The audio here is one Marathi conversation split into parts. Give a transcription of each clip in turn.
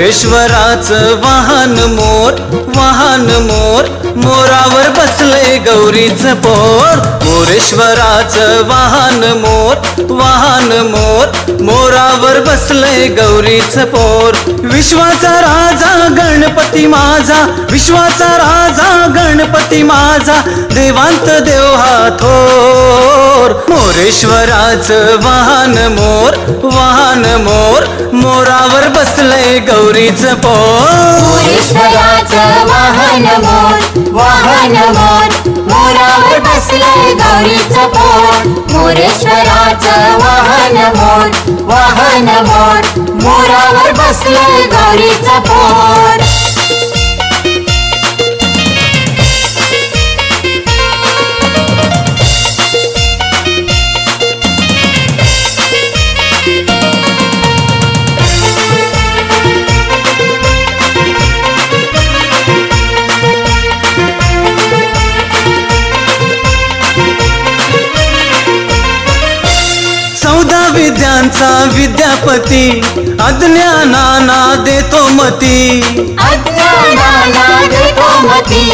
मोरेश्वराचं वाहन मोर, वाहन मोर, मोरावर बसले गौरीचं पोर. मोरेश्वराचं वाहन मोर, वाहन मोर, मोरावर बसले गौरीचं पोर. विश्वाचा राजा गणपती माझा, विश्वाचा राजा गणपती माझा, देवांत देव हा थोर. मोरेश्वराचं वाहन मोर, वाहन मोर, मोरावर बसले गौरीचं पोर. मोरेश्वराचं वाहन मोर, वाहन मोर, मोरावर बसले गौरीचं पोर. मोरेश्वराचं वाहन मोर, वाहन मोर, मोरावर बसले गौरीचं पोर. विद्यांचा विद्यापती, अज्ञानाना देतो मती. अज्ञानाना देतो मती,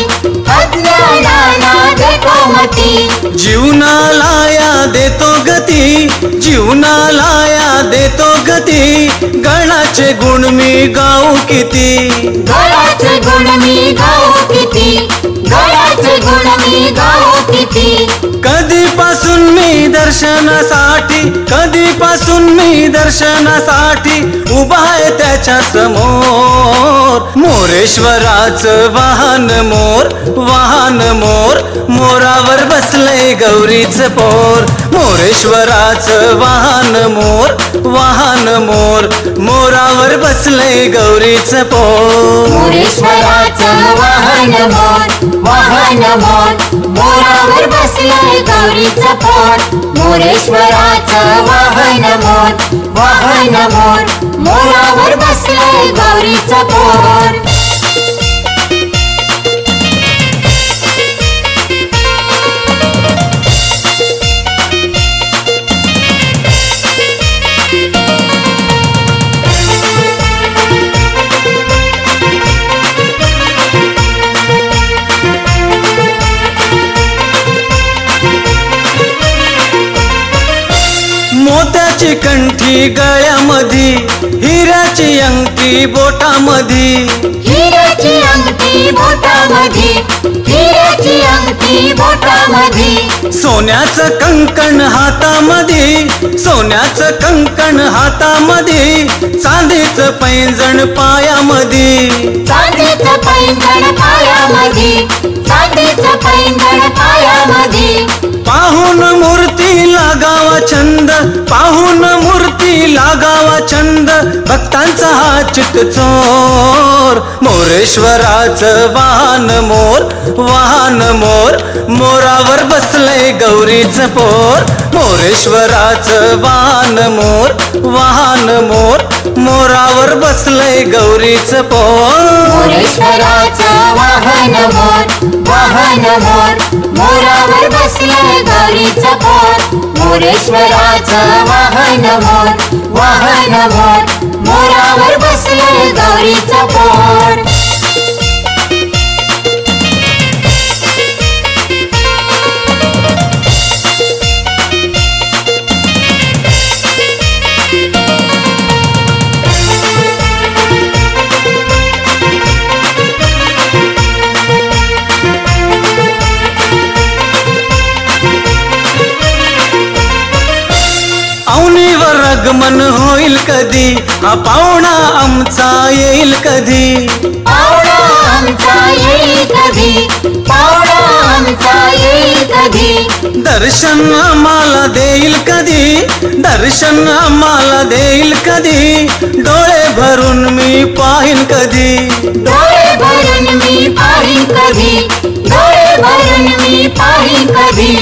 अज्ञानाना देतो मती. जीवनाला या देतो गती, जीवनाला या देतो गती. गणाचे गुण मी गाऊ किती, गणाचे गुण मी गाऊ किती, गणाचे गुण मी गाऊ किती. कधीपासून मी दर्शनासाठी, कधीपासून मी दर्शनासाठी उभा आहे त्याच्या समोर. मोरेश्वराचं वाहन मोर, वाहन मोर, मोरावर बसले गौरीचं पोर. मोरेश्वराचं वाहन मोर, वाहन मोर, मोरावर बसले गौरीचं पोर. मोरेश्वराचं वाहन मोर, वाहन मोर, मोरावर बसले गौरीचं पोर. मोरेश्वराचं वाहन मोर, वाहन मोर, मोरावर बसले गौरीचं पोर. मोत्याची कंठी गळ्यामधी, हिऱ्याची अंगठी बोटामधी. हिऱ्याची अंगठी बोटामधी, हिऱ्याची अंगठी बोटामधी. सोन्याचं कंकण हातामधी, सोन्याचं कंकण हातामधी. चांदीचं पैंजण पायामधी, चांदीचं पैंजण पायामधी, चांदीचं पैंजण पायामधी. पाहून मूर्ती लागावा छंद, पाहून मूर्ती लागावा छंद. भक्तांचा हा चित्त चोर. मोरेश्वराचं वाहन मोर, वाहन मोर, मोरावर बसले गौरीचं पोर. मोरेश्वराचं वाहन मोर, वाहन मोर, मोरावर बसले गौरीचं पोर. मोरेश्वराचं वाहन मोर, वाहन मोर, मोरावर बसले गौरीचं पोर. मोरेश्वराचं वाहन मोर, वाहन मोर, मोरावर बसले गौरीचं पोर. आगमन होईल कधी, हा पाहुणा आमचा येईल कधी. पाहुणा आमचा येईल कधी, पाहुणा आमचा येईल कधी. दर्शन आम्हाला देईल कधी, दर्शन आम्हाला देईल कधी. डोळे भरून मी पाहीन कधी, डोळे भरून मी पाहीन कधी, डोळे भरून मी पाहीन कधी.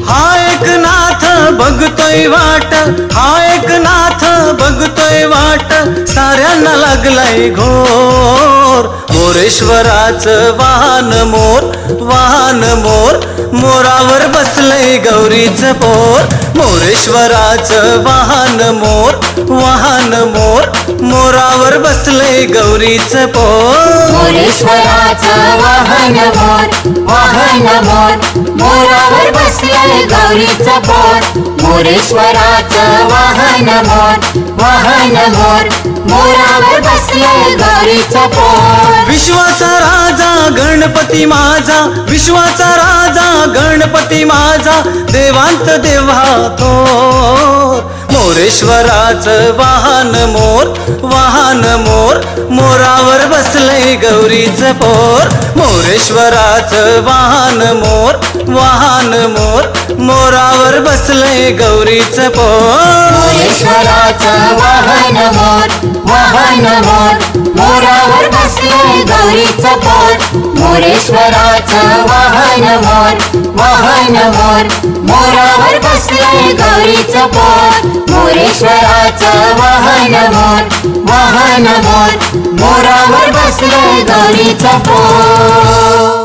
हा एक नाथ बघतोय वाट, हा एक नाथ बघतोय वाट. साऱ्यांना लागलाय घोर. मोरेश्वराचं वाहन मोर, वाहन मोर, पोर मोरावर बसलंय गौरीचं पोर मोरेश्वराचं वाहन मोर वाहन मोर मोरावर बसलंय गौरीचं पोर मोरेश्वराचं वाहन मोर वाहन मोर मोरावर बसलंय गौरीचं पोर मोरेश्वराचं वाहन मोर वाहन मोर मोरावर बसलंय गौरीचं पोर विश्वाचा राजा गणपती माझा विश्वाचा राजा गणपती माझा देवांत देवा थोर मोरेश्वराचं वाहन मोर वाहन मोर मोरावर बसलंय गौरीचं पोर मोरेश्वराचं वाहन मोर वाहन मोर मोरावर बसलंय गौरीचं पोर मोरेश्वराचं वाहन मोर वाहन मोर मोरावर बसलंय गौरीचं पोर मोरेश्वराचं वाहन मोर वाहन मोर मोरावर बसलंय गौरीचं पोर मोरेश्वराचं वाहन मोर वाहन मोर मोरावर बसलंय गौरीचं पोर